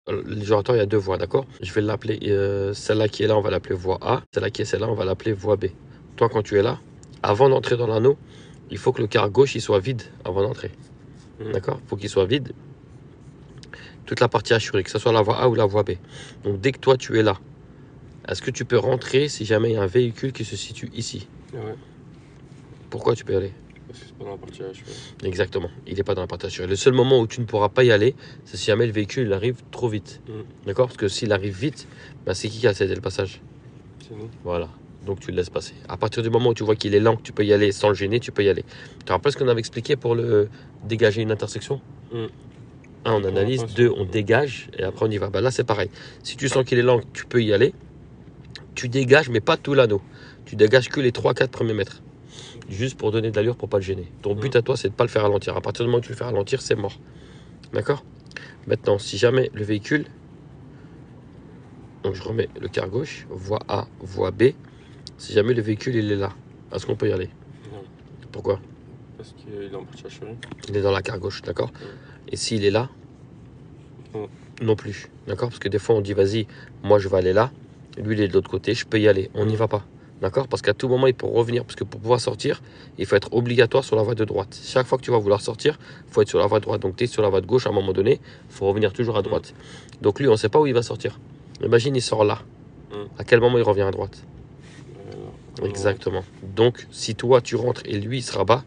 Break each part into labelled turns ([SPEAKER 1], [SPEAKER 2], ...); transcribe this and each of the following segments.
[SPEAKER 1] Les générateurs, il y a deux voies, d'accord? Je vais l'appeler, celle-là qui est là, on va l'appeler voie A. Celle-là qui est celle-là, on va l'appeler voie B. Toi, quand tu es là, avant d'entrer dans l'anneau, il faut que le quart gauche il soit vide avant d'entrer. D'accord? Il faut qu'il soit vide. Toute la partie assurée, que ce soit la voie A ou la voie B. Donc dès que toi tu es là, est-ce que tu peux rentrer si jamais il y a un véhicule qui se situe ici?
[SPEAKER 2] Ouais.
[SPEAKER 1] Pourquoi tu peux y aller?
[SPEAKER 2] Parce que c'est pas dans la partie assurée.
[SPEAKER 1] Exactement, il n'est pas dans la partie assurée. Le seul moment où tu ne pourras pas y aller, c'est si jamais le véhicule il arrive trop vite. D'accord? Parce que s'il arrive vite, bah, c'est qui a cédé le passage?
[SPEAKER 2] C'est nous.
[SPEAKER 1] Voilà. Donc tu le laisses passer. À partir du moment où tu vois qu'il est lent, que tu peux y aller sans le gêner, tu peux y aller. Tu te rappelles ce qu'on avait expliqué pour le dégager une intersection? 1, on analyse, 2, on dégage, et après on y va. Bah là, c'est pareil. Si tu sens qu'il est lent, tu peux y aller. Tu dégages, mais pas tout l'anneau. Tu dégages que les 3-4 premiers mètres. Juste pour donner de l'allure, pour pas le gêner. Ton but à toi, c'est de ne pas le faire ralentir. À partir du moment où tu le fais ralentir, c'est mort. D'accord? Maintenant, si jamais le véhicule... Donc je remets le quart gauche, voie A, voie B. Si jamais le véhicule, il est là, est-ce qu'on peut y aller?
[SPEAKER 2] Non.
[SPEAKER 1] Pourquoi?
[SPEAKER 2] Parce qu'il est en partie assurée.
[SPEAKER 1] Il est dans la quart gauche, d'accord? Et s'il est là?
[SPEAKER 2] Non.
[SPEAKER 1] Non plus, d'accord? Parce que des fois, on dit, vas-y, moi, je vais aller là. Lui, il est de l'autre côté, je peux y aller. On n'y va pas, d'accord? Parce qu'à tout moment, il peut revenir. Parce que pour pouvoir sortir, il faut être obligatoire sur la voie de droite. Chaque fois que tu vas vouloir sortir, il faut être sur la voie de droite. Donc, tu es sur la voie de gauche à un moment donné, il faut revenir toujours à droite. Donc, lui, on ne sait pas où il va sortir. Imagine, il sort là. À quel moment il revient à droite? Exactement. Donc, si toi, tu rentres et lui, il se rabat,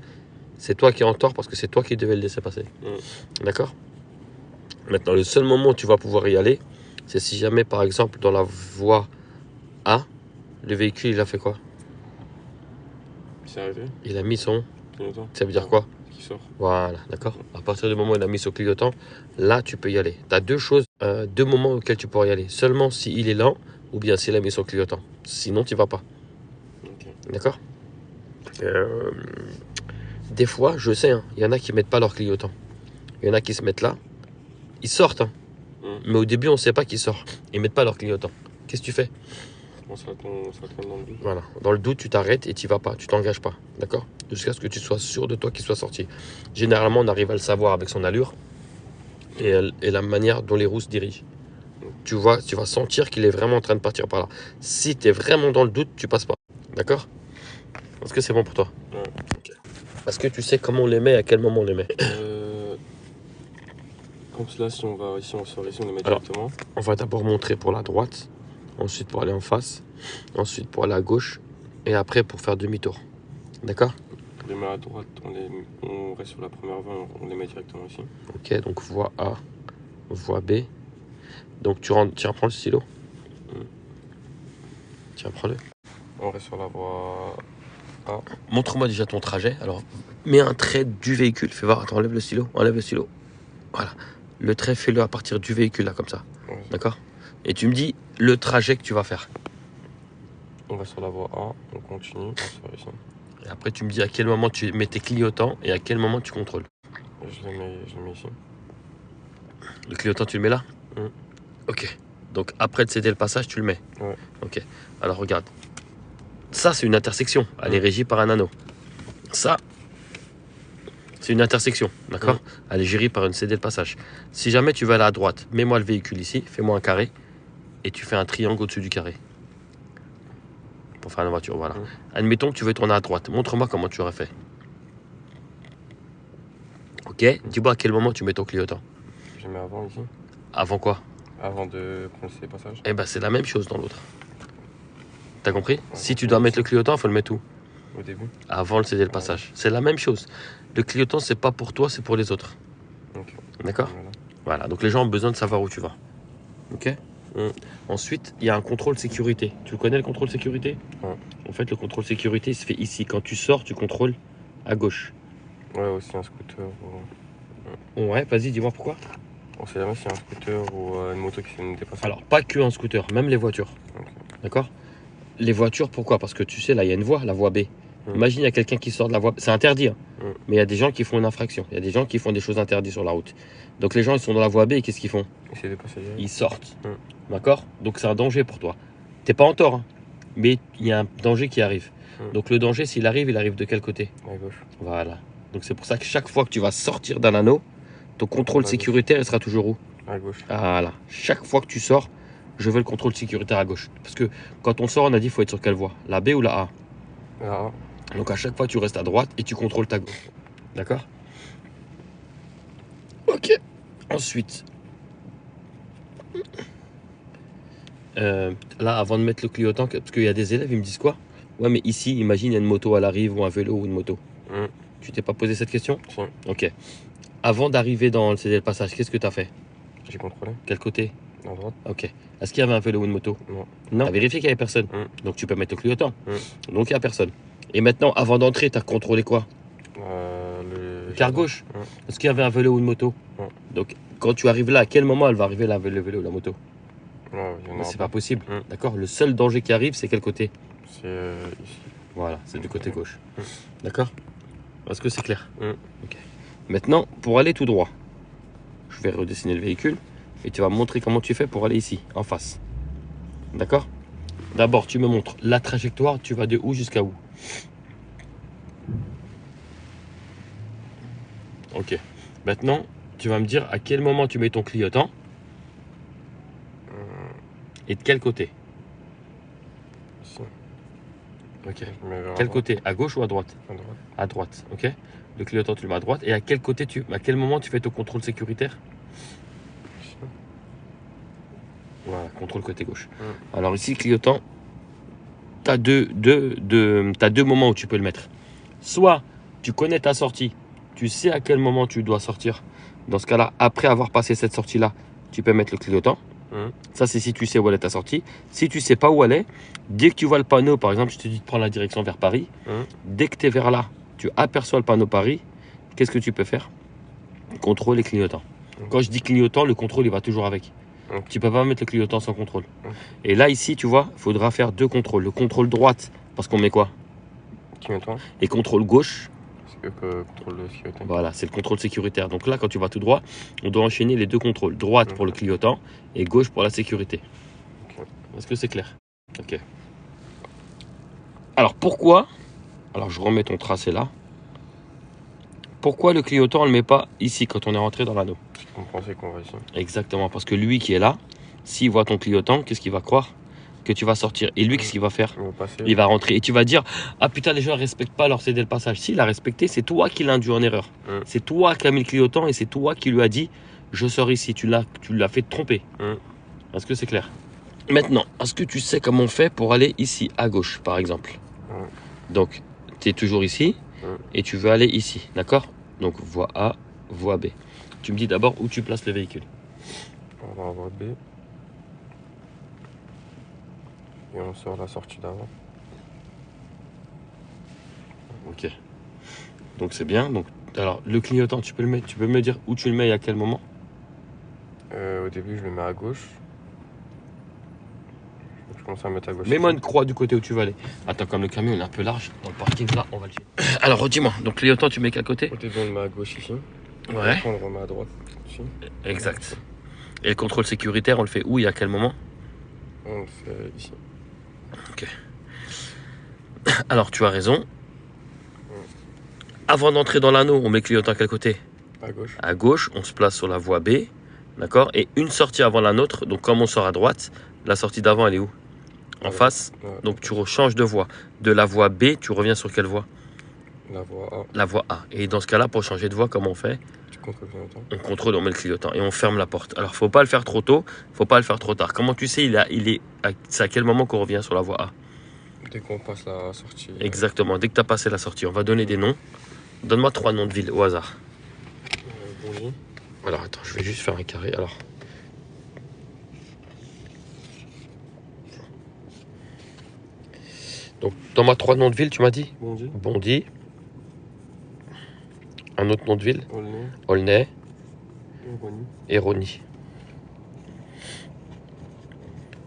[SPEAKER 1] c'est toi qui es en tort parce que c'est toi qui devais le laisser passer. D'accord? Maintenant, le seul moment où tu vas pouvoir y aller, c'est si jamais, par exemple, dans la voie A, le véhicule, il a fait quoi?
[SPEAKER 2] Il s'est arrêté.
[SPEAKER 1] Il a mis son...
[SPEAKER 2] Clignotant.
[SPEAKER 1] Ça veut dire quoi?
[SPEAKER 2] Qui sort.
[SPEAKER 1] Voilà, d'accord? À partir du moment où il a mis son clignotant, là, tu peux y aller. Tu as deux choses, deux moments auxquels tu pourras y aller. Seulement s'il est lent ou bien s'il a mis son clignotant. Sinon, tu ne vas pas. D'accord? Des fois, je sais, il y en a qui ne mettent pas leur clignotant. Il y en a qui se mettent là. Ils sortent, hein. Mais au début, on ne sait pas qu'ils sortent. Ils ne mettent pas leur clignotant. Qu'est-ce que tu fais?
[SPEAKER 2] On s'attend dans le doute.
[SPEAKER 1] Voilà. Dans le doute, tu t'arrêtes et tu vas pas. Tu t'engages pas. D'accord? Jusqu'à ce que tu sois sûr de toi qu'il soit sorti. Généralement, on arrive à le savoir avec son allure et la manière dont les roues se dirigent. Tu vas sentir qu'il est vraiment en train de partir par là. Si tu es vraiment dans le doute, tu passes pas. D'accord? Est-ce que c'est bon pour toi?
[SPEAKER 2] Ouais.
[SPEAKER 1] Okay. Est-ce que tu sais comment on les met et à quel moment on les met?
[SPEAKER 2] Comme cela, si on va ici, on sort ici, on les met
[SPEAKER 1] Alors,
[SPEAKER 2] directement.
[SPEAKER 1] on va d'abord montrer pour la droite, ensuite pour aller en face, ensuite pour aller à gauche, et après pour faire demi-tour. D'accord?
[SPEAKER 2] On les met à droite, on reste sur la première voie, on les met directement ici.
[SPEAKER 1] Ok, donc voie A, voie B. Donc tu reprends le stylo. Tiens, prends-le.
[SPEAKER 2] On reste sur la voie A.
[SPEAKER 1] Montre-moi déjà ton trajet. Alors, mets un trait du véhicule. Fais voir, attends, enlève le stylo. Enlève le stylo. Voilà. Le trait, fais-le à partir du véhicule, là, comme ça.
[SPEAKER 2] Ouais.
[SPEAKER 1] D'accord? Et tu me dis le trajet que tu vas faire.
[SPEAKER 2] On va sur la voie A, on continue, on sort ici.
[SPEAKER 1] Et après, tu me dis à quel moment tu mets tes clignotants et à quel moment tu contrôles.
[SPEAKER 2] Je les mets ici.
[SPEAKER 1] Le clignotant, tu le mets là? Ok. Donc, après de céder le passage, tu le mets?
[SPEAKER 2] Ouais.
[SPEAKER 1] Ok. Alors, regarde. Ça, c'est une intersection. Elle est régie par un anneau. Ça, c'est une intersection. D'accord? Elle est gérée par une cédée de passage. Si jamais tu veux aller à droite, mets-moi le véhicule ici, fais-moi un carré et tu fais un triangle au-dessus du carré. Pour faire la voiture, voilà. Admettons que tu veux tourner à droite. Montre-moi comment tu aurais fait. Ok? Dis-moi à quel moment tu mets ton clignotant.
[SPEAKER 2] Je mets avant ici.
[SPEAKER 1] Avant quoi?
[SPEAKER 2] Avant de prendre ces passages.
[SPEAKER 1] Eh ben, c'est la même chose dans l'autre. T'as compris? Si tu dois mettre le clignotant, il faut le mettre où?
[SPEAKER 2] Au début.
[SPEAKER 1] Avant de céder le passage. C'est la même chose. Le clignotant, c'est pas pour toi, c'est pour les autres. D'accord? Voilà. Donc les gens ont besoin de savoir où tu vas. Ok? Ensuite, il y a un contrôle sécurité. Tu le connais, le contrôle sécurité? En fait, le contrôle sécurité, il se fait ici. Quand tu sors, tu contrôles à gauche.
[SPEAKER 2] Ouais, aussi un scooter.
[SPEAKER 1] Ouais, vas-y, dis-moi pourquoi.
[SPEAKER 2] On sait jamais si un scooter ou une moto qui fait nous dépasser.
[SPEAKER 1] Alors, pas que un scooter, même les voitures. D'accord? Les voitures, pourquoi? Parce que tu sais, là, il y a une voie, la voie B. Imagine, il y a quelqu'un qui sort de la voie. C'est interdit, hein. Mais il y a des gens qui font une infraction. Il y a des gens qui font des choses interdites sur la route. Donc, les gens, ils sont dans la voie B et qu'est-ce qu'ils font? Ils sortent. D'accord? Donc, c'est un danger pour toi. T'es pas en tort, hein. Mais il y a un danger qui arrive. Donc, le danger, s'il arrive, il arrive de quel côté?
[SPEAKER 2] À gauche.
[SPEAKER 1] Voilà. Donc, c'est pour ça que chaque fois que tu vas sortir d'un anneau, ton contrôle sécuritaire, il sera toujours où?
[SPEAKER 2] À gauche.
[SPEAKER 1] Voilà. Chaque fois que tu sors, je veux le contrôle sécuritaire à gauche. Parce que quand on sort, on a dit qu'il faut être sur quelle voie? La B ou la A?
[SPEAKER 2] La A.
[SPEAKER 1] Donc à chaque fois, tu restes à droite et tu contrôles ta gauche. D'accord? Ok. Ensuite, là, avant de mettre le clignotant, parce qu'il y a des élèves, ils me disent quoi? Ouais, mais ici, imagine, il y a une moto à l'arrive ou un vélo ou une moto. Tu t'es pas posé cette question?
[SPEAKER 2] Si.
[SPEAKER 1] Ok. Avant d'arriver dans le passage, qu'est-ce que tu as fait?
[SPEAKER 2] J'ai contrôlé.
[SPEAKER 1] Quel côté?
[SPEAKER 2] À droite.
[SPEAKER 1] Ok. Est-ce qu'il y avait un vélo ou une moto?
[SPEAKER 2] Non.
[SPEAKER 1] Non. Tu as vérifié qu'il n'y avait personne. Donc tu peux mettre le clignotant. Donc il n'y a personne. Et maintenant, avant d'entrer, tu as contrôlé quoi? Le quart gauche. Est-ce qu'il y avait un vélo ou une moto?
[SPEAKER 2] Non.
[SPEAKER 1] Donc quand tu arrives là, à quel moment elle va arriver là, le vélo ou la moto?
[SPEAKER 2] Non,
[SPEAKER 1] c'est pas possible. D'accord? Le seul danger qui arrive, c'est quel côté?
[SPEAKER 2] C'est ici.
[SPEAKER 1] Voilà, c'est du côté gauche. D'accord? Est-ce que c'est clair?
[SPEAKER 2] Ok.
[SPEAKER 1] Maintenant, pour aller tout droit, je vais redessiner le véhicule et tu vas me montrer comment tu fais pour aller ici, en face. D'accord? D'abord, tu me montres la trajectoire, tu vas de où jusqu'à où? Ok. Maintenant, tu vas me dire à quel moment tu mets ton clignotant et de quel côté?
[SPEAKER 2] Ici.
[SPEAKER 1] Ok.
[SPEAKER 2] Quel
[SPEAKER 1] côté? À gauche ou à droite?
[SPEAKER 2] À droite.
[SPEAKER 1] À droite, ok. Le clignotant, tu le mets à droite. Et à quel côté à quel moment tu fais ton contrôle sécuritaire?
[SPEAKER 2] Ici.
[SPEAKER 1] Voilà, contrôle côté gauche. Alors ici, le clignotant, tu as deux moments où tu peux le mettre. Soit tu connais ta sortie, tu sais à quel moment tu dois sortir. Dans ce cas-là, après avoir passé cette sortie-là, tu peux mettre le clignotant. Ça, c'est si tu sais où elle est ta sortie. Si tu sais pas où elle est, dès que tu vois le panneau, par exemple, je te dis de prendre la direction vers Paris. Dès que tu es vers là, tu aperçois le panneau Paris. Qu'est-ce que tu peux faire? Contrôle et clignotant. Quand je dis clignotant, le contrôle, il va toujours avec. Tu peux pas mettre le clignotant sans contrôle. Et là, ici, tu vois, il faudra faire deux contrôles. Le contrôle droite, parce qu'on met quoi?
[SPEAKER 2] Clignotant.
[SPEAKER 1] Et contrôle gauche.
[SPEAKER 2] C'est que contrôle de sécurité.
[SPEAKER 1] Voilà, c'est le contrôle sécuritaire. Donc là, quand tu vas tout droit, on doit enchaîner les deux contrôles. Droite pour le clignotant et gauche pour la sécurité. Est-ce que c'est clair? Ok. Alors pourquoi? Alors je remets ton tracé là. Pourquoi le clignotant on ne le met pas ici quand on est rentré dans l'anneau?
[SPEAKER 2] On pensait qu'on va ici.
[SPEAKER 1] Exactement, parce que lui qui est là, s'il voit ton clignotant, qu'est-ce qu'il va croire? Que tu vas sortir. Et lui, qu'est-ce qu'il va faire? Il va rentrer. Et tu vas dire, ah putain, les gens ne respectent pas leur céder le passage. S'il a respecté, c'est toi qui l'as induit en erreur. C'est toi qui as mis le clignotant et c'est toi qui lui as dit, je sors ici. Tu l'as fait tromper. Est-ce que c'est clair? Maintenant, est-ce que tu sais comment on fait pour aller ici, à gauche, par exemple? Donc, tu es toujours ici et tu veux aller ici, d'accord? Donc, voie A, voie B. Tu me dis d'abord où tu places le véhicule.
[SPEAKER 2] On va à voie B. Et on sort la sortie d'avant.
[SPEAKER 1] Ok. Donc, c'est bien. Donc, alors, le clignotant, tu peux me dire où tu le mets et à quel moment?
[SPEAKER 2] Au début, je le mets à gauche. Je commence à mettre à gauche.
[SPEAKER 1] Mets-moi une croix du côté où tu vas aller. Attends, comme le camion il est un peu large, dans le parking là, on va le suivre. Alors, redis-moi. Donc, clignotant, tu mets quel côté?
[SPEAKER 2] Au début, on le met à gauche ici.
[SPEAKER 1] Ouais.
[SPEAKER 2] Après, on le remet à droite ici.
[SPEAKER 1] Exact. Et le contrôle sécuritaire, on le fait où et à quel moment?
[SPEAKER 2] On le fait ici.
[SPEAKER 1] Ok. Alors, tu as raison. Avant d'entrer dans l'anneau, on met le clignotant à quel côté?
[SPEAKER 2] À gauche.
[SPEAKER 1] À gauche, on se place sur la voie B. D'accord? Et une sortie avant la nôtre. Donc, comme on sort à droite, la sortie d'avant, elle est où? En face. Donc, tu changes de voie. De la voie B, tu reviens sur quelle voie?
[SPEAKER 2] La voie A.
[SPEAKER 1] La voie A. Et dans ce cas-là, pour changer de voie, comment on fait?
[SPEAKER 2] Tu contrôles le clignotant.
[SPEAKER 1] On contrôle, on met le clignotant et on ferme la porte. Alors, faut pas le faire trop tôt, faut pas le faire trop tard. Comment tu sais, c'est à quel moment qu'on revient sur la voie A?
[SPEAKER 2] Dès qu'on passe la sortie.
[SPEAKER 1] Exactement, dès que tu as passé la sortie. On va donner des noms. Donne-moi 3 noms de villes au hasard.
[SPEAKER 2] Bondy.
[SPEAKER 1] Alors, attends, je vais juste faire un carré. Alors. Donc, donne-moi 3 noms de villes, tu m'as dit?
[SPEAKER 2] Bondy.
[SPEAKER 1] Bondy. Un autre nom de ville?
[SPEAKER 2] Aulnay.
[SPEAKER 1] Aulnay.
[SPEAKER 2] Rony.
[SPEAKER 1] Et Rony.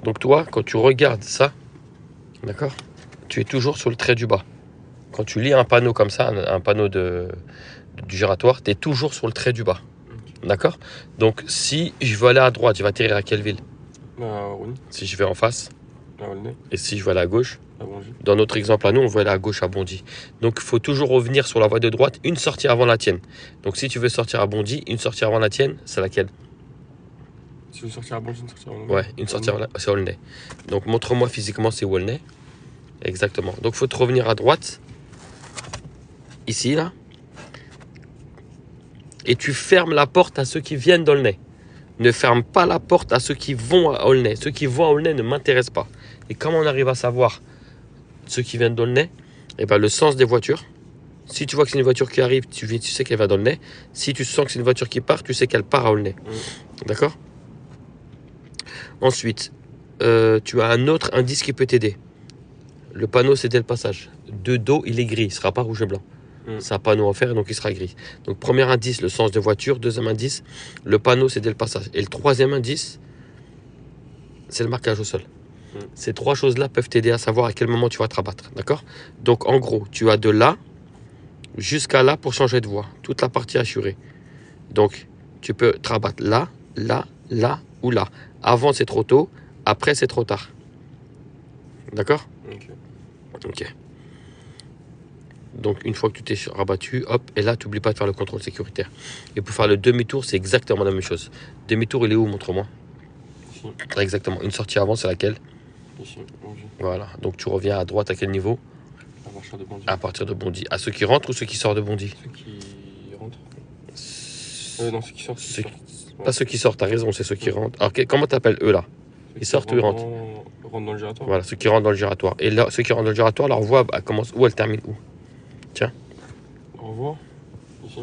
[SPEAKER 1] Donc, toi, quand tu regardes ça, d'accord, tu es toujours sur le trait du bas. Quand tu lis un panneau comme ça, un panneau du giratoire, tu es toujours sur le trait du bas. D'accord? Donc, si je veux aller à droite, je vais atterrir à quelle ville?
[SPEAKER 2] Rony.
[SPEAKER 1] Si je vais en face.
[SPEAKER 2] Aulnay.
[SPEAKER 1] Et si je veux aller à gauche?
[SPEAKER 2] À Bondy.
[SPEAKER 1] Dans notre exemple à nous, on veut aller à gauche à Bondy. Donc, il faut toujours revenir sur la voie de droite, une sortie avant la tienne. Donc, si tu veux sortir à Bondy, une sortie avant la tienne, c'est laquelle?
[SPEAKER 2] Si je veux sortir à Bondy, une sortir à Aulnay.
[SPEAKER 1] Ouais, une sortie, c'est Aulnay. Donc montre-moi physiquement, c'est où Aulnay. Exactement. Donc faut te revenir à droite. Ici, là. Et tu fermes la porte à ceux qui viennent d'Aulnay. Ne ferme pas la porte à ceux qui vont à Aulnay. Ceux qui vont à Aulnay ne m'intéressent pas. Et comment on arrive à savoir ceux qui viennent d'Aulnay? Eh ben, le sens des voitures. Si tu vois que c'est une voiture qui arrive, tu sais qu'elle va d'Aulnay. Si tu sens que c'est une voiture qui part, tu sais qu'elle part à Aulnay. D'accord? Ensuite, tu as un autre indice qui peut t'aider. Le panneau, c'était le passage. De dos, il est gris. Il ne sera pas rouge et blanc. C'est un panneau en fer, donc il sera gris. Donc, premier indice, le sens de voiture. Deuxième indice, le panneau, c'est dès le passage. Et le troisième indice, c'est le marquage au sol. Ces trois choses-là peuvent t'aider à savoir à quel moment tu vas te rabattre. D'accord? Donc, en gros, tu as de là jusqu'à là pour changer de voie. Toute la partie assurée. Donc, tu peux te rabattre là, là, là ou là. Avant, c'est trop tôt. Après, c'est trop tard. D'accord? Ok. Donc, une fois que tu t'es rabattu, hop, et là, tu n'oublies pas de faire le contrôle sécuritaire. Et pour faire le demi-tour, c'est exactement la même chose. Demi-tour, il est où? Montre-moi.
[SPEAKER 2] Ici.
[SPEAKER 1] Exactement. Une sortie avant, c'est laquelle?
[SPEAKER 2] Ici, Bondy.
[SPEAKER 1] Voilà. Donc, tu reviens à droite à quel niveau?
[SPEAKER 2] À partir de Bondy.
[SPEAKER 1] À partir de Bondy. À ceux qui rentrent ou ceux qui sortent de Bondy?
[SPEAKER 2] Ceux qui rentrent. Non, ceux qui sortent.
[SPEAKER 1] Pas ceux qui sortent, t'as raison, c'est ceux qui rentrent. Alors, comment t'appelles eux là? Ils sortent ou ils rentrent?
[SPEAKER 2] Rentrent dans le giratoire.
[SPEAKER 1] Voilà, ceux qui rentrent dans le giratoire. Et là, ceux qui rentrent dans le giratoire, leur voie, elle commence où? Elle termine où? Tiens.
[SPEAKER 2] Au revoir. Ici.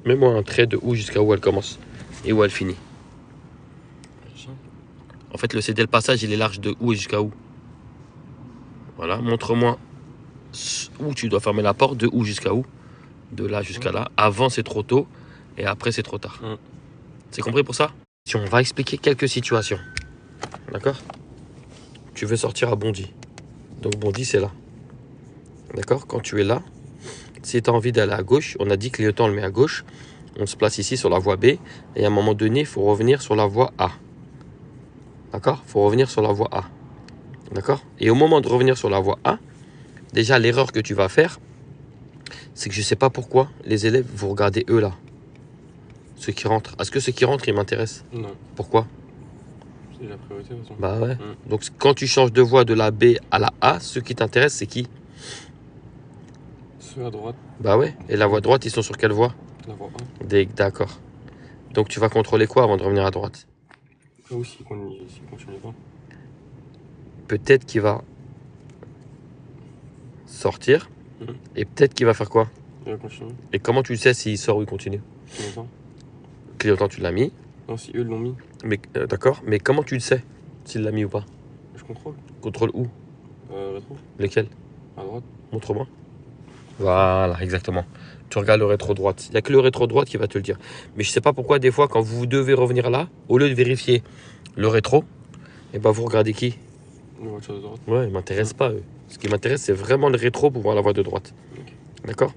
[SPEAKER 1] Mets-moi un trait de où jusqu'à où elle commence et où elle finit.
[SPEAKER 2] Ici.
[SPEAKER 1] En fait, le CD, le passage, il est large de où et jusqu'à où? Voilà, montre-moi où tu dois fermer la porte, de où jusqu'à où? De là jusqu'à là. Avant, c'est trop tôt et après, c'est trop tard. C'est compris pour ça? On va expliquer quelques situations. D'accord? Tu veux sortir à Bondy. Donc, Bondy, c'est là. D'accord? Quand tu es là, si tu as envie d'aller à gauche, on a dit que clignotant, on le met à gauche. On se place ici sur la voie B. Et à un moment donné, il faut revenir sur la voie A. D'accord? Il faut revenir sur la voie A. D'accord? Et au moment de revenir sur la voie A, déjà, l'erreur que tu vas faire, c'est que je ne sais pas pourquoi les élèves, vous regardez eux là. Ceux qui rentrent. Est-ce que ceux qui rentrent, ils m'intéressent?
[SPEAKER 2] Non.
[SPEAKER 1] Pourquoi?
[SPEAKER 2] C'est la priorité, de toute façon.
[SPEAKER 1] Bah ouais. Donc, quand tu changes de voie de la B à la A, ceux qui t'intéressent, c'est qui?
[SPEAKER 2] Ceux à droite.
[SPEAKER 1] Bah ouais. Et la voie droite, ils sont sur quelle voie?
[SPEAKER 2] La voie 1.
[SPEAKER 1] D'accord. Donc, tu vas contrôler quoi avant de revenir à droite?
[SPEAKER 2] Là aussi, s'il continue pas.
[SPEAKER 1] Peut-être qu'il va sortir. Et peut-être qu'il va faire quoi?
[SPEAKER 2] Il va continuer.
[SPEAKER 1] Et comment tu le sais s'il sort ou il continue?
[SPEAKER 2] Clignotant.
[SPEAKER 1] Clignotant, tu l'as mis.
[SPEAKER 2] Non, si eux l'ont mis.
[SPEAKER 1] Mais d'accord. Mais comment tu le sais s'il l'a mis ou pas?
[SPEAKER 2] Je contrôle.
[SPEAKER 1] Contrôle où?
[SPEAKER 2] Rétro.
[SPEAKER 1] Lesquels?
[SPEAKER 2] À droite.
[SPEAKER 1] Montre-moi. Voilà, exactement. Tu regardes le rétro droite. Il n'y a que le rétro droite qui va te le dire. Mais je ne sais pas pourquoi, des fois, quand vous devez revenir là, au lieu de vérifier le rétro, eh ben, vous regardez qui?
[SPEAKER 2] La voiture de droite.
[SPEAKER 1] Ouais, ils ne m'intéressent pas, eux. Ce qui m'intéresse, c'est vraiment le rétro pour voir la voie de droite. D'accord?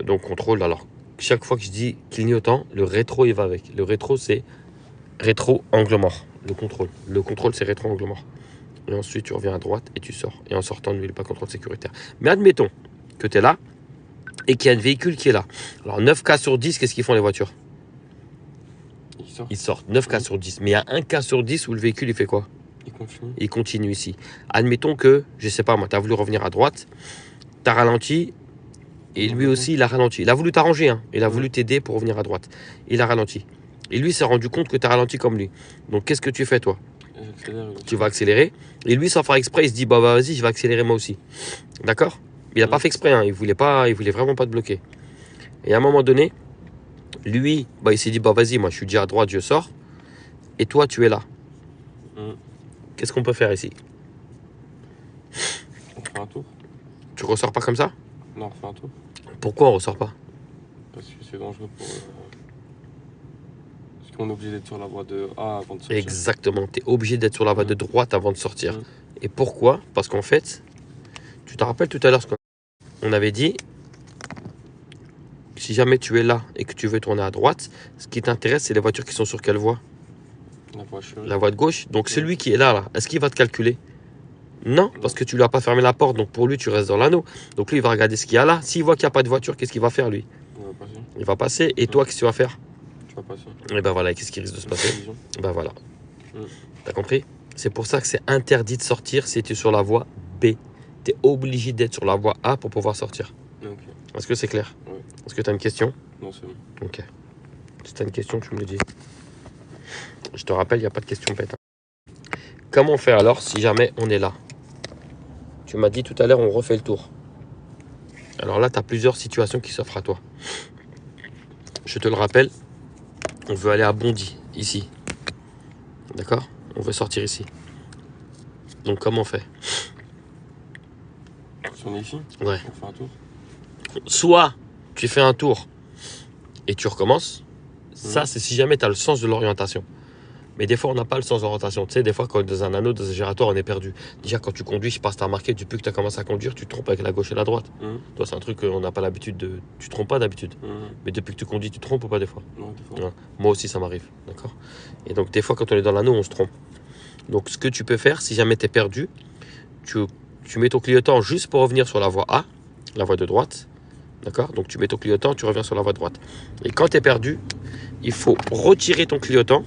[SPEAKER 1] Donc, contrôle. Alors, chaque fois que je dis clignotant, le rétro, il va avec. Le rétro, c'est rétro angle mort. Le contrôle. Le contrôle, c'est rétro angle mort. Et ensuite, tu reviens à droite et tu sors. Et en sortant, n'oublie pas contrôle sécuritaire. Mais admettons que tu es là et qu'il y a un véhicule qui est là. Alors, 9 cas sur 10, qu'est-ce qu'ils font les voitures? Ils sortent. 9 cas sur 10. Mais il y a 1 cas sur 10 où le véhicule, il fait quoi? Il continue ici. Admettons que, je sais pas moi, tu as voulu revenir à droite, tu as ralenti et lui aussi, il a ralenti. Il a voulu t'arranger, hein. Il a voulu t'aider pour revenir à droite. Il a ralenti. Et lui s'est rendu compte que tu as ralenti comme lui. Donc, qu'est-ce que tu fais, toi? Tu vas accélérer. Et lui, sans faire exprès, il se dit, bah vas-y, je vais accélérer moi aussi. D'accord? Il n'a pas fait exprès, hein. Il voulait vraiment pas te bloquer. Et à un moment donné, lui, bah, il s'est dit, bah vas-y, moi je suis déjà à droite, je sors. Et toi, tu es là. Qu'est-ce qu'on peut faire ici?
[SPEAKER 2] On fait un tour.
[SPEAKER 1] Tu ressors pas comme ça?
[SPEAKER 2] Non, on fait un tour.
[SPEAKER 1] Pourquoi on ressort pas?
[SPEAKER 2] Parce que c'est dangereux pour... Parce qu'on est obligé d'être sur la voie de A avant de sortir.
[SPEAKER 1] Exactement, tu es obligé d'être sur la voie de droite avant de sortir. Et pourquoi? Parce qu'en fait, tu te rappelles tout à l'heure ce qu'on avait dit, si jamais tu es là et que tu veux tourner à droite, ce qui t'intéresse, c'est les voitures qui sont sur quelle voie? La voie de gauche. Donc celui qui est là, est-ce qu'il va te calculer? Non, parce que tu lui as pas fermé la porte, donc pour lui, tu restes dans l'anneau. Donc lui, il va regarder ce qu'il y a là. S'il voit qu'il n'y a pas de voiture, qu'est-ce qu'il va faire, lui? Il va passer. Et toi, qu'est-ce que tu vas faire?
[SPEAKER 2] Tu vas passer.
[SPEAKER 1] Et ben voilà, qu'est-ce qui risque de se passer?
[SPEAKER 2] Vision.
[SPEAKER 1] Ben voilà.
[SPEAKER 2] Mm.
[SPEAKER 1] T'as compris? C'est pour ça que c'est interdit de sortir si tu es sur la voie B. Tu es obligé d'être sur la voie A pour pouvoir sortir.
[SPEAKER 2] Ok.
[SPEAKER 1] Est-ce que c'est clair?
[SPEAKER 2] Ouais.
[SPEAKER 1] Est-ce que tu as une question?
[SPEAKER 2] Non, c'est bon.
[SPEAKER 1] Ok. Si tu as une question, tu me le dis. Je te rappelle, il n'y a pas de question bête. Comment on fait alors si jamais on est là? Tu m'as dit tout à l'heure, on refait le tour. Alors là, tu as plusieurs situations qui s'offrent à toi. Je te le rappelle, on veut aller à Bondy, ici. D'accord? On veut sortir ici. Donc comment on fait?
[SPEAKER 2] Si on est ici,
[SPEAKER 1] Ouais.
[SPEAKER 2] on fait un tour.
[SPEAKER 1] Soit tu fais un tour et tu recommences. Ça, c'est si jamais tu as le sens de l'orientation. Mais des fois, on n'a pas le sens d'orientation. Tu sais, des fois, quand dans un anneau, dans un gératoire, on est perdu. Déjà, quand tu conduis, je sais pas si tu as remarqué, depuis que tu as commencé à conduire, tu te trompes avec la gauche et la droite. Toi, c'est un truc qu'on n'a pas l'habitude de. Tu te trompes pas d'habitude. Mais depuis que tu conduis, tu te trompes ou pas des fois?
[SPEAKER 2] Non, des fois.
[SPEAKER 1] Ouais. Moi aussi, ça m'arrive. D'accord? Et donc, des fois, quand on est dans l'anneau, on se trompe. Donc, ce que tu peux faire, si jamais tu es perdu, tu mets ton clignotant juste pour revenir sur la voie A, la voie de droite. D'accord? Donc, tu mets ton clignotant, tu reviens sur la voie de droite. Et quand tu es perdu, il faut retirer ton clignotant.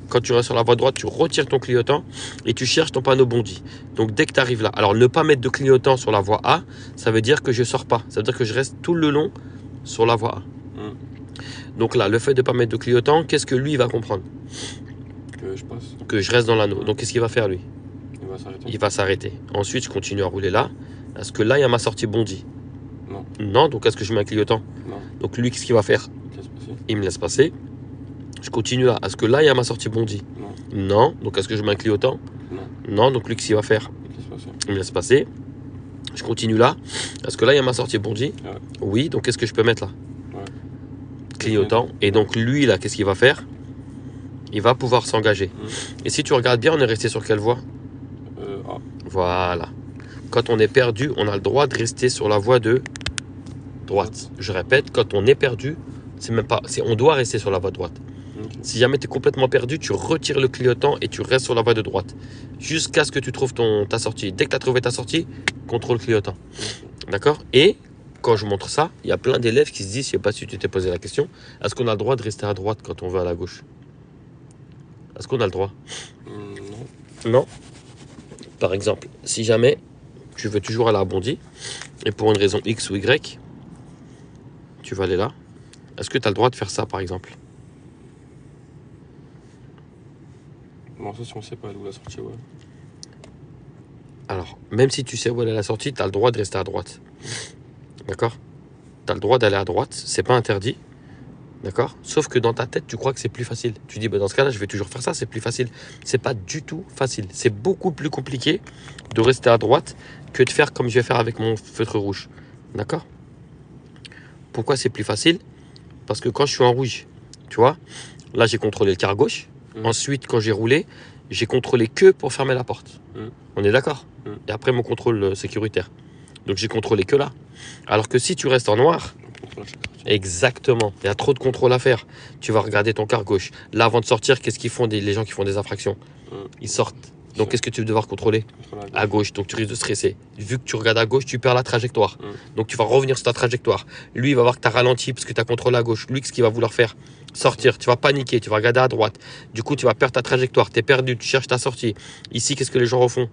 [SPEAKER 1] Quand tu restes sur la voie droite, tu retires ton clignotant et tu cherches ton panneau Bondy. Donc, dès que tu arrives là, alors ne pas mettre de clignotant sur la voie A, ça veut dire que je ne sors pas. Ça veut dire que je reste tout le long sur la voie A. Donc là, le fait de ne pas mettre de clignotant, qu'est-ce que lui va comprendre?
[SPEAKER 2] Que je passe.
[SPEAKER 1] Que je reste dans l'anneau. Donc, qu'est-ce qu'il va faire lui?
[SPEAKER 2] Il va s'arrêter.
[SPEAKER 1] Il va s'arrêter. Ensuite, je continue à rouler là. Est-ce que là, il y a ma sortie Bondy?
[SPEAKER 2] Non.
[SPEAKER 1] Non, donc est-ce que je mets un clignotant?
[SPEAKER 2] Non.
[SPEAKER 1] Donc lui, qu'est-ce qu'il va faire?
[SPEAKER 2] Il te laisse passer.
[SPEAKER 1] Il me laisse passer. Je continue là. Est-ce que là, il y a ma sortie Bondy?
[SPEAKER 2] Non.
[SPEAKER 1] Non, donc est-ce que je mets un clignotant?
[SPEAKER 2] Non.
[SPEAKER 1] Non, donc lui, qu'est-ce qu'il va faire?
[SPEAKER 2] Il te laisse passer.
[SPEAKER 1] Il me laisse passer. Je continue là. Est-ce que là, il y a ma sortie Bondy?
[SPEAKER 2] Ouais.
[SPEAKER 1] Oui, donc qu'est-ce que je peux mettre là?
[SPEAKER 2] Ouais.
[SPEAKER 1] Clignotant. Et donc lui, là, qu'est-ce qu'il va faire? Il va pouvoir s'engager. Et si tu regardes bien, on est resté sur quelle voie?
[SPEAKER 2] A.
[SPEAKER 1] Voilà. Quand on est perdu, on a le droit de rester sur la voie de droite. Je répète, quand on est perdu, on doit rester sur la voie de droite.
[SPEAKER 2] Ok.
[SPEAKER 1] Si jamais tu es complètement perdu, tu retires le clignotant et tu restes sur la voie de droite. Jusqu'à ce que tu trouves ta sortie. Dès que tu as trouvé ta sortie, contrôle clignotant. D'accord? Et quand je montre ça, il y a plein d'élèves qui se disent, je ne sais pas si tu t'es posé la question, est-ce qu'on a le droit de rester à droite quand on va à la gauche? Est-ce qu'on a le droit?
[SPEAKER 2] Non.
[SPEAKER 1] Non. Par exemple, si jamais tu veux toujours aller à Bondy, et pour une raison X ou Y, tu vas aller là, est-ce que tu as le droit de faire ça, par exemple?
[SPEAKER 2] Non, ça, si on sait pas d'où la sortie, ouais.
[SPEAKER 1] Alors, même si tu sais où elle est la sortie, tu as le droit de rester à droite. D'accord? Tu as le droit d'aller à droite, c'est pas interdit. D'accord? Sauf que dans ta tête, tu crois que c'est plus facile. Tu dis, bah dans ce cas-là, je vais toujours faire ça, c'est plus facile. C'est pas du tout facile. C'est beaucoup plus compliqué de rester à droite que de faire comme je vais faire avec mon feutre rouge. D'accord? Pourquoi c'est plus facile? Parce que quand je suis en rouge, tu vois, là j'ai contrôlé le quart gauche. Ensuite, quand j'ai roulé, j'ai contrôlé que pour fermer la porte. On est d'accord? Et après mon contrôle sécuritaire. Donc j'ai contrôlé que là. Alors que si tu restes en noir,
[SPEAKER 2] On contrôle à chaque sortie.
[SPEAKER 1] exactement, il y a trop de contrôle à faire. Tu vas regarder ton quart gauche. Là, avant de sortir, qu'est-ce qu'ils font les gens qui font des infractions? Ils sortent. Donc qu'est-ce que tu vas devoir contrôler?
[SPEAKER 2] Contrôle
[SPEAKER 1] À gauche, donc tu risques de stresser. Vu que tu regardes à gauche, tu perds la trajectoire. Donc tu vas revenir sur ta trajectoire. Lui, il va voir que tu as ralenti parce que tu as contrôlé à gauche. Lui, ce qu'il va vouloir faire? Sortir. Tu vas paniquer, tu vas regarder à droite. Du coup, tu vas perdre ta trajectoire. Tu es perdu, tu cherches ta sortie. Ici, qu'est-ce que les gens refont?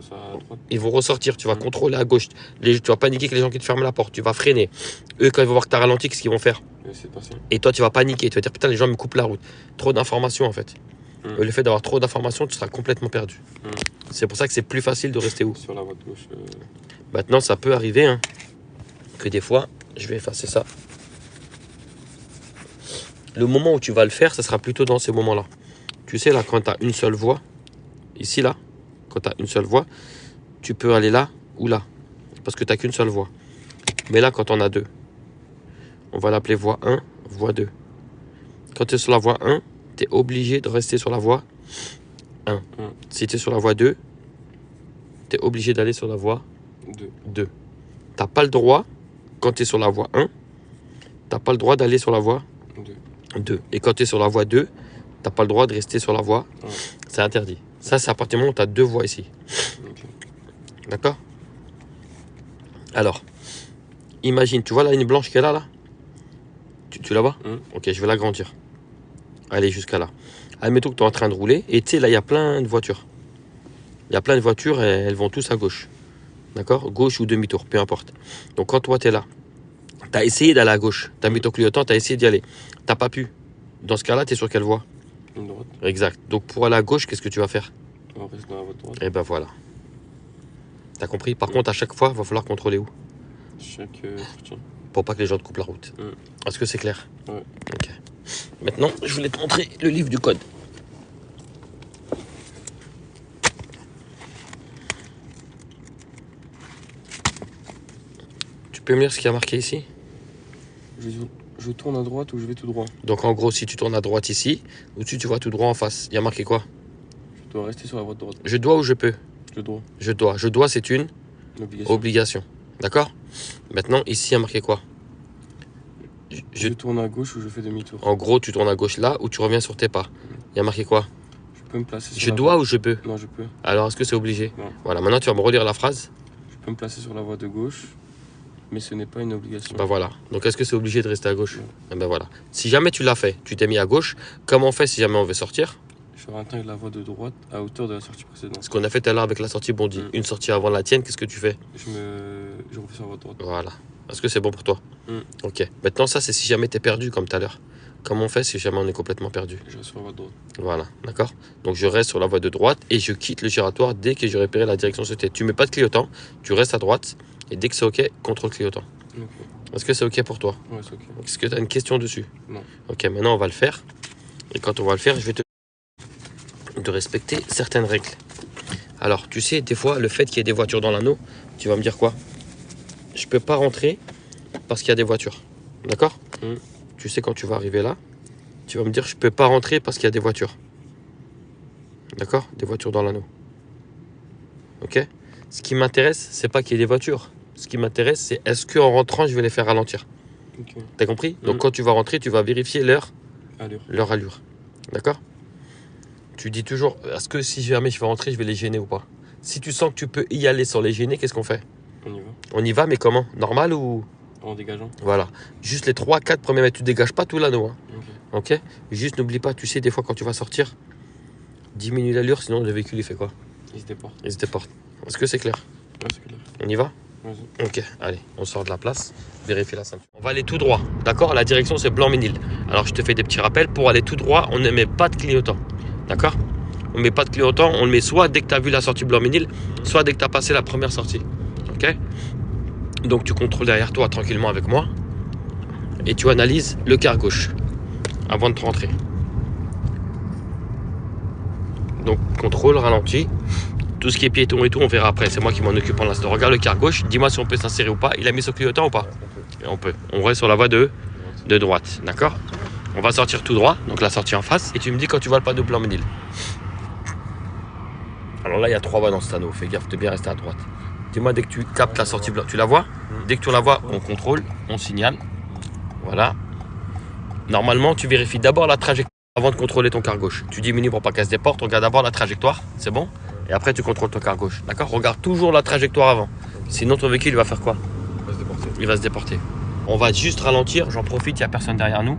[SPEAKER 2] Ça à droite.
[SPEAKER 1] Ils vont ressortir, tu vas contrôler à gauche. Tu vas paniquer que les gens qui te ferment la porte. Tu vas freiner. Eux, quand ils vont voir que tu as ralenti, qu'est-ce qu'ils vont faire?
[SPEAKER 2] Essayer de passer.
[SPEAKER 1] Et toi, tu vas paniquer. Tu vas dire, putain, les gens me coupent la route. Trop d'informations, en fait. Le fait d'avoir trop d'informations, tu seras complètement perdu. C'est pour ça que c'est plus facile de rester où?
[SPEAKER 2] Sur la voie de gauche.
[SPEAKER 1] Maintenant, ça peut arriver hein, que des fois, je vais effacer ça. Le moment où tu vas le faire, ça sera plutôt dans ces moments-là. Tu sais, là, quand tu as une seule voie, ici, là, quand tu as une seule voie, tu peux aller là ou là. Parce que tu n'as qu'une seule voie. Mais là, quand on a deux, on va l'appeler voie 1, voie 2. Quand tu es sur la voie 1, tu es obligé de rester sur la voie 1. Si tu es sur la voie 2, tu es obligé d'aller sur la voie 2. Tu n'as pas le droit, quand tu es sur la voie 1, tu n'as pas le droit d'aller sur la voie 2. Et quand tu es sur la voie 2, tu n'as pas le droit de rester sur la voie. C'est interdit. Ça, c'est à partir du moment où tu as deux voies ici. D'accord? Alors, imagine, tu vois la ligne blanche qu'elle a là? Tu la vois? Ok, je vais l'agrandir. aller jusqu'à là. Admettons que tu es en train de rouler et tu sais, là, il y a plein de voitures. Il y a plein de voitures et elles vont tous à gauche. D'accord? Gauche ou demi-tour, peu importe. Donc, quand toi, tu es là, tu as essayé d'aller à gauche. Tu as mis ton clignotant, tu as essayé d'y aller. Tu pas pu. Dans ce cas-là, tu es sur quelle voie?
[SPEAKER 2] Une droite.
[SPEAKER 1] Exact. Donc, pour aller à gauche, qu'est-ce que tu vas faire?
[SPEAKER 2] On reste dans la voie de droite.
[SPEAKER 1] Et ben voilà. Tu as compris? Par contre, à chaque fois, il va falloir contrôler où?
[SPEAKER 2] Chaque sortie.
[SPEAKER 1] Pour pas que les gens te coupent la route. Est-ce que c'est clair?
[SPEAKER 2] Ouais.
[SPEAKER 1] Ok. Maintenant, je voulais te montrer le livre du code. Tu peux me lire ce qu'il y a marqué ici?
[SPEAKER 2] Je tourne à droite ou je vais tout droit?
[SPEAKER 1] Donc en gros, si tu tournes à droite ici, au-dessus tu vois tout droit en face. Il y a marqué quoi?
[SPEAKER 2] Je dois rester sur la voie de droite.
[SPEAKER 1] Je dois ou je peux?
[SPEAKER 2] Je dois.
[SPEAKER 1] Je dois. Je dois, c'est une
[SPEAKER 2] L'obligation.
[SPEAKER 1] obligation. D'accord? Maintenant, ici, il y a marqué quoi?
[SPEAKER 2] Je tourne à gauche ou je fais demi-tour?
[SPEAKER 1] En gros, tu tournes à gauche là ou tu reviens sur tes pas. Il y a marqué quoi?
[SPEAKER 2] Je peux me placer sur
[SPEAKER 1] Je
[SPEAKER 2] la
[SPEAKER 1] dois
[SPEAKER 2] voie...
[SPEAKER 1] ou je peux?
[SPEAKER 2] Non, je peux.
[SPEAKER 1] Alors, est-ce que c'est obligé?
[SPEAKER 2] Non.
[SPEAKER 1] Voilà, maintenant tu vas me relire la phrase.
[SPEAKER 2] Je peux me placer sur la voie de gauche, mais ce n'est pas une obligation.
[SPEAKER 1] Ben voilà. Donc est-ce que c'est obligé de rester à gauche?
[SPEAKER 2] Non.
[SPEAKER 1] Eh ben voilà. Si jamais tu l'as fait, tu t'es mis à gauche, comment on fait si jamais on veut sortir?
[SPEAKER 2] Je réintègre la voie de droite à hauteur de la sortie précédente.
[SPEAKER 1] Ce qu'on a fait tout à l'heure avec la sortie Bondy. Une sortie avant la tienne, qu'est-ce que tu fais?
[SPEAKER 2] Je refais sur la voie de droite.
[SPEAKER 1] Voilà. Est-ce que c'est bon pour toi? Ok. Maintenant, ça, c'est si jamais tu es perdu comme tout à l'heure. Comment on fait si jamais on est complètement perdu?
[SPEAKER 2] Je reste sur la voie de droite.
[SPEAKER 1] Voilà, d'accord? Donc je reste sur la voie de droite et je quitte le giratoire dès que j'ai repéré la direction souhaitée. Tu mets pas de clignotant, tu restes à droite et dès que c'est ok, contrôle clignotant.
[SPEAKER 2] Ok.
[SPEAKER 1] Est-ce que c'est ok pour toi?
[SPEAKER 2] Ouais, c'est ok.
[SPEAKER 1] Est-ce que tu as une question dessus?
[SPEAKER 2] Non.
[SPEAKER 1] Ok, maintenant on va le faire. Et quand on va le faire, je vais te de respecter certaines règles. Alors, tu sais, des fois, le fait qu'il y ait des voitures dans l'anneau, tu vas me dire quoi? Je peux pas rentrer parce qu'il y a des voitures. D'accord? Tu sais, quand tu vas arriver là, tu vas me dire je peux pas rentrer parce qu'il y a des voitures. D'accord? Des voitures dans l'anneau. Ok? Ce qui m'intéresse, c'est pas qu'il y ait des voitures. Ce qui m'intéresse, c'est est-ce qu'en rentrant, je vais les faire ralentir.
[SPEAKER 2] Ok.
[SPEAKER 1] T'as compris? Donc quand tu vas rentrer, tu vas vérifier leur allure. D'accord? Tu dis toujours, est-ce que si jamais je vais rentrer, je vais les gêner ou pas? Si tu sens que tu peux y aller sans les gêner, qu'est-ce qu'on fait?
[SPEAKER 2] On y va.
[SPEAKER 1] On y va, mais comment? Normal ou...
[SPEAKER 2] En dégageant.
[SPEAKER 1] Voilà. Juste les 3-4 premiers mètres, tu dégages pas tout l'anneau. Hein.
[SPEAKER 2] Ok.
[SPEAKER 1] Ok? Juste n'oublie pas, tu sais, des fois quand tu vas sortir, diminue l'allure, sinon le véhicule il fait quoi?
[SPEAKER 2] Il se déporte.
[SPEAKER 1] Il se déporte. Est-ce que c'est clair?
[SPEAKER 2] Ouais, c'est clair.
[SPEAKER 1] On y va?
[SPEAKER 2] Vas-y.
[SPEAKER 1] Ok, allez, on sort de la place, vérifie la ceinture. On va aller tout droit, d'accord? La direction c'est Blanc-Ménil. Alors je te fais des petits rappels, pour aller tout droit, on ne met pas de clignotant, d'accord? On ne met pas de clignotant, on le met soit dès que tu as vu la sortie Blanc-Ménil, soit dès que tu as passé la première sortie, ok? Donc tu contrôles derrière toi tranquillement avec moi et tu analyses le quart gauche avant de te rentrer. Donc contrôle, ralenti. Tout ce qui est piéton et tout, on verra après. C'est moi qui m'en occupe en l'instant. Regarde le quart gauche. Dis-moi si on peut s'insérer ou pas. Il a mis son clignotant ou pas? On peut. On reste sur la voie de droite. D'accord? On va sortir tout droit. Donc la sortie en face. Et tu me dis quand tu vois le panneau Blanc-Ménil. Alors là, il y a 3 voies dans cet anneau. Fais gaffe de bien rester à droite. Dis-moi dès que tu captes la sortie blanche. Tu la vois? Dès que tu la vois, on contrôle. On signale. Voilà. Normalement, tu vérifies d'abord la trajectoire avant de contrôler ton quart gauche. Tu diminues pour pas qu'elle se déporte. Regarde d'abord la trajectoire. C'est bon? Et après, tu contrôles ton quart gauche. D'accord? Regarde toujours la trajectoire avant. Sinon, ton véhicule, il va faire quoi? Il va se déporter. On va juste ralentir. J'en profite, il n'y a personne derrière nous.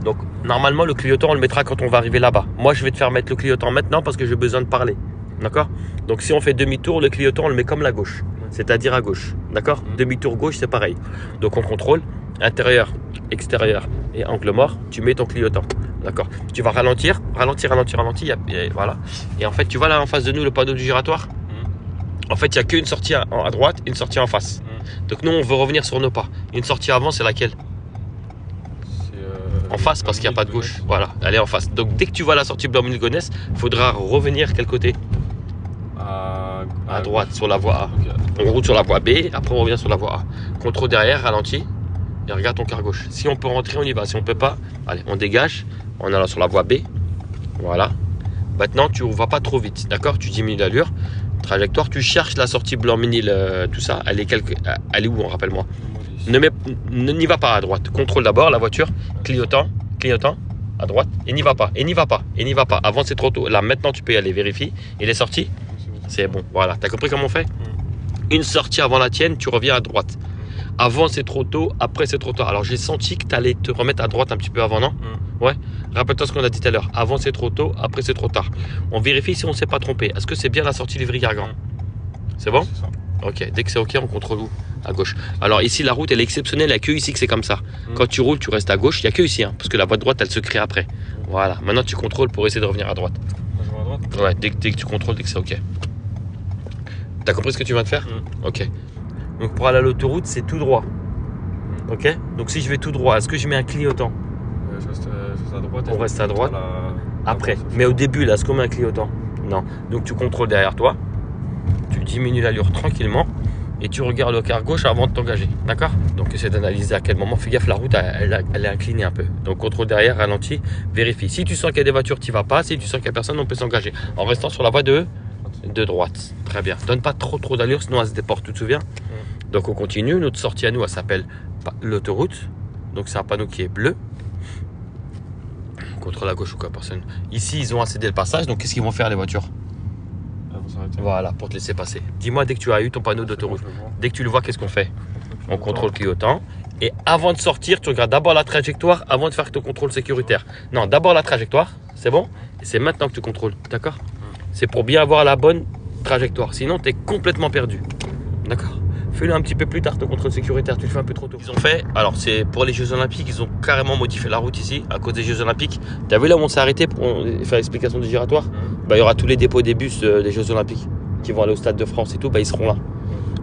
[SPEAKER 1] Donc, normalement, le clignotant, on le mettra quand on va arriver là-bas. Moi, je vais te faire mettre le clignotant maintenant parce que j'ai besoin de parler. D'accord? Donc, si on fait demi-tour, le clignotant, on le met comme la gauche. C'est-à-dire à gauche. D'accord? Demi-tour gauche, c'est pareil. Donc, on contrôle. Intérieur, extérieur et angle mort. Tu mets ton clignotant. D'accord. Tu vas ralentir. Et voilà. Et en fait, tu vois là en face de nous le panneau du giratoire. En fait, il n'y a qu'une sortie à droite, une sortie en face. Donc nous, on veut revenir sur nos pas. Une sortie avant, c'est laquelle? En face, parce qu'il n'y a pas de gauche. Voilà, elle est en face. Donc dès que tu vois la sortie Blanc-Ménil-Gonesse, il faudra revenir quel côté? À droite, sur la voie A. Okay. On roule sur la voie B, après on revient sur la voie A. Contrôle derrière, ralentis. Et regarde ton quart gauche. Si on peut rentrer, on y va. Si on peut pas, allez, on dégage. On est là sur la voie B. Voilà. Maintenant, tu ne vas pas trop vite. D'accord? Tu diminues l'allure. Trajectoire, tu cherches la sortie Blanc-Ménil, tout ça. Elle est où, rappelle-moi? N'y va pas à droite. Contrôle d'abord la voiture. Clignotant, à droite. Et n'y va pas. Avant, c'est trop tôt. Là, maintenant, tu peux y aller. Vérifie. Il est sorti? C'est bon. Voilà. Tu as compris comment on fait? Une sortie avant la tienne, tu reviens à droite. Avant c'est trop tôt, après c'est trop tard. Alors j'ai senti que tu allais te remettre à droite un petit peu avant, non? Ouais. Rappelle-toi ce qu'on a dit tout à l'heure. Avant c'est trop tôt, après c'est trop tard. On vérifie si on ne s'est pas trompé. Est-ce que c'est bien la sortie Livry-Gargan? C'est bon?
[SPEAKER 2] C'est ça.
[SPEAKER 1] Ok, dès que c'est ok, on contrôle où? À gauche. Alors ici, la route, elle est exceptionnelle. Il n'y a que ici que c'est comme ça. Quand tu roules, tu restes à gauche. Il n'y a que ici, hein, parce que la voie de droite, elle se crée après. Voilà. Maintenant, tu contrôles pour essayer de revenir à droite.
[SPEAKER 2] Je vais à droite.
[SPEAKER 1] Ouais, dès que tu contrôles, dès que c'est ok. T'as compris ce que tu viens de faire? Ok. Donc pour aller à l'autoroute, c'est tout droit. Ok. Donc si je vais tout droit, est-ce que je mets un clignotant?
[SPEAKER 2] Je reste à droite.
[SPEAKER 1] On reste à droite. Après.
[SPEAKER 2] droite,
[SPEAKER 1] Mais au début, là, est-ce qu'on met un clignotant? Non. Donc tu contrôles derrière toi. Tu diminues l'allure tranquillement. Et tu regardes au quart gauche avant de t'engager, d'accord? Donc essaie d'analyser à quel moment. Fais gaffe, la route elle est inclinée un peu. Donc contrôle derrière, ralentis, vérifie. Si tu sens qu'il y a des voitures, tu n'y vas pas. Si tu sens qu'il n'y a personne, on peut s'engager. En restant sur la voie de droite. Très bien. Donne pas trop d'allure, sinon elle se déporte, tu te souviens? Donc on continue. Notre sortie à nous, elle s'appelle l'autoroute. Donc c'est un panneau qui est bleu. Contrôle à gauche ou quoi, personne. Ici, ils ont accédé le passage. Donc qu'est-ce qu'ils vont faire les voitures? Voilà, pour te laisser passer. Dis-moi dès que tu as eu ton panneau d'autoroute. Dès que tu le vois, qu'est-ce qu'on fait? On contrôle clignotant. Et avant de sortir, tu regardes d'abord la trajectoire avant de faire ton contrôle sécuritaire. Non, d'abord la trajectoire, c'est bon? Et c'est maintenant que tu contrôles, d'accord? C'est pour bien avoir la bonne trajectoire. Sinon, tu es complètement perdu. D'accord? Fais-le un petit peu plus tard, ton contrôle sécuritaire. Tu le fais un peu trop tôt. Ils ont fait, alors c'est pour les Jeux Olympiques, ils ont carrément modifié la route ici à cause des Jeux Olympiques. Tu as vu là où on s'est arrêté pour faire l'explication du giratoire? Bah, il y aura tous les dépôts des bus des Jeux Olympiques qui vont aller au Stade de France et tout, bah, ils seront là.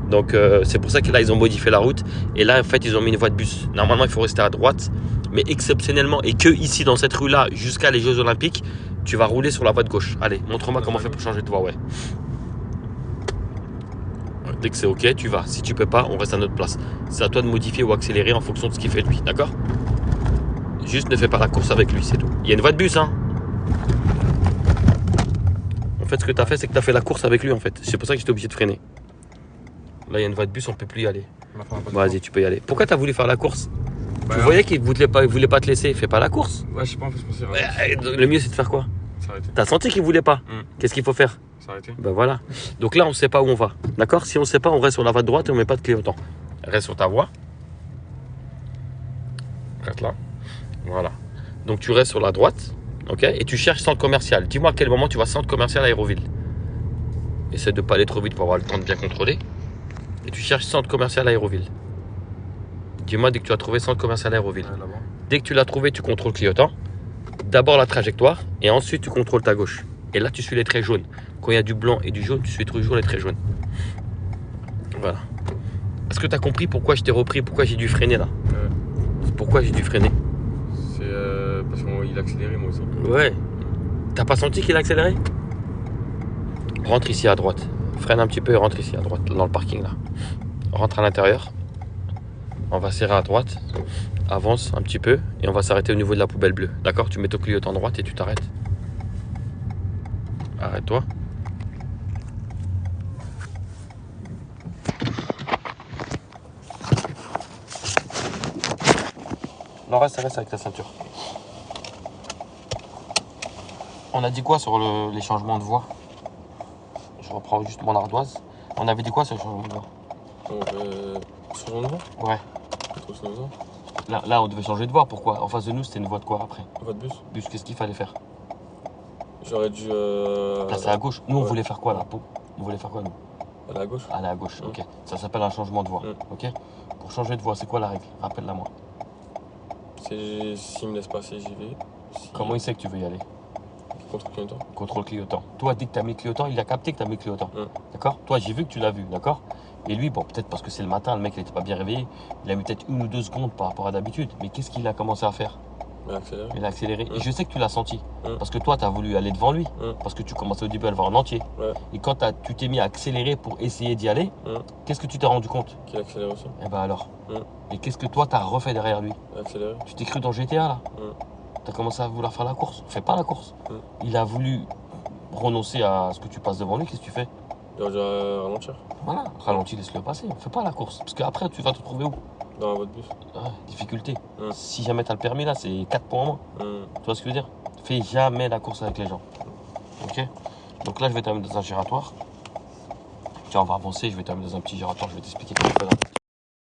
[SPEAKER 1] Donc c'est pour ça que là ils ont modifié la route et là en fait ils ont mis une voie de bus. Normalement il faut rester à droite, mais exceptionnellement et que ici dans cette rue là jusqu'à les Jeux Olympiques, tu vas rouler sur la voie de gauche. Allez, montre-moi comment on fait pour changer de voie, ouais. Dès que c'est ok, tu vas. Si tu peux pas, on reste à notre place. C'est à toi de modifier ou accélérer en fonction de ce qu'il fait lui, d'accord? Juste ne fais pas la course avec lui, c'est tout. Il y a une voie de bus, hein. En fait, ce que tu as fait, c'est que tu as fait la course avec lui, en fait. C'est pour ça que j'étais obligé de freiner. Là, il y a une voie de bus, on peut plus y aller. Vas-y, tu peux y aller. Pourquoi tu as voulu faire la course? Tu voyais qu'il voulait pas te laisser. Fais pas la course.
[SPEAKER 2] Ouais, je sais pas, en fait, je pensais.
[SPEAKER 1] Le mieux, c'est de faire quoi?
[SPEAKER 2] S'arrêter.
[SPEAKER 1] T'as senti qu'il voulait pas. Qu'est-ce qu'il faut faire?
[SPEAKER 2] S'arrêter.
[SPEAKER 1] Ben voilà. Donc là, on ne sait pas où on va. D'accord? Si on ne sait pas, on reste sur la voie de droite et on ne met pas de clignotant. Reste sur ta voie. Reste là. Voilà. Donc tu restes sur la droite. Ok? Et tu cherches centre commercial. Dis-moi à quel moment tu vas centre commercial à Aéroville. Essaie de ne pas aller trop vite pour avoir le temps de bien contrôler. Et tu cherches centre commercial à Aéroville. Dis-moi dès que tu as trouvé centre commercial à Aéroville. Dès que tu l'as trouvé, tu contrôles clignotant. D'abord la trajectoire et ensuite tu contrôles ta gauche. Et là, tu suis les traits jaunes. Quand il y a du blanc et du jaune, tu suis toujours les traits jaunes. Voilà. Est-ce que tu as compris pourquoi je t'ai repris? Pourquoi j'ai dû freiner là? Pourquoi j'ai dû freiner?
[SPEAKER 2] C'est parce qu'il a accéléré moi aussi.
[SPEAKER 1] Ouais. T'as pas senti qu'il a accéléré? Rentre ici à droite. Freine un petit peu et rentre ici à droite, dans le parking là. Rentre à l'intérieur. On va serrer à droite. Avance un petit peu et on va s'arrêter au niveau de la poubelle bleue. D'accord? Tu mets ton clignotant droite et tu t'arrêtes. Arrête-toi. Non, reste avec ta ceinture. On a dit quoi sur les changements de voie? Je reprends juste mon ardoise. On avait dit quoi sur le changement de voie?
[SPEAKER 2] Changement de voie?
[SPEAKER 1] Ouais. Là, on devait changer de voie. Pourquoi? En face de nous, c'était une voie de quoi après?
[SPEAKER 2] Voie de bus.
[SPEAKER 1] Bus, qu'est-ce qu'il fallait faire?
[SPEAKER 2] J'aurais dû.
[SPEAKER 1] Passer à gauche. Nous, on
[SPEAKER 2] ouais.
[SPEAKER 1] voulait faire quoi là? On voulait faire quoi nous?
[SPEAKER 2] Aller à gauche.
[SPEAKER 1] Aller à gauche, ok. Ça s'appelle un changement de voie, ok? Pour changer de voie, c'est quoi la règle? Rappelle-la moi.
[SPEAKER 2] S'il me laisse passer, j'y vais.
[SPEAKER 1] Comment il sait que tu veux y aller?
[SPEAKER 2] Contrôle clignotant.
[SPEAKER 1] Contrôle clignotant. Toi, dès que tu as mis le clignotant, il a capté que tu as mis le clignotant. D'accord? Toi, j'ai vu que tu l'as vu, d'accord? Et lui, bon, peut-être parce que c'est le matin, le mec, il n'était pas bien réveillé. Il a mis peut-être 1 ou 2 secondes par rapport à d'habitude. Mais qu'est-ce qu'il a commencé à faire? Il a accéléré. Et je sais que tu l'as senti. Parce que toi, tu as voulu aller devant lui. Parce que tu commençais au début à le voir en entier. Et quand tu t'es mis à accélérer pour essayer d'y aller, qu'est-ce que tu t'es rendu compte?
[SPEAKER 2] Qu'il accélère aussi.
[SPEAKER 1] Eh ben alors. Et qu'est-ce que toi, tu as refait derrière lui?
[SPEAKER 2] Accéléré.
[SPEAKER 1] Tu t'es cru dans GTA là? Tu as commencé à vouloir faire la course. Fais pas la course. Il a voulu renoncer à ce que tu passes devant lui. Qu'est-ce que tu fais?
[SPEAKER 2] Il aurait dû ralentir.
[SPEAKER 1] Voilà, ralentis, laisse-le passer. Fais pas la course. Parce qu'après, tu vas te trouver où?
[SPEAKER 2] Dans la voie de bus.
[SPEAKER 1] Difficulté. Si jamais tu as le permis là, c'est 4 points en moins. Tu vois ce que je veux dire? Fais jamais la course avec les gens. Ok? Donc là, je vais t'amener dans un giratoire. Tiens, on va avancer. Je vais t'amener dans un petit giratoire. Je vais t'expliquer comment faire.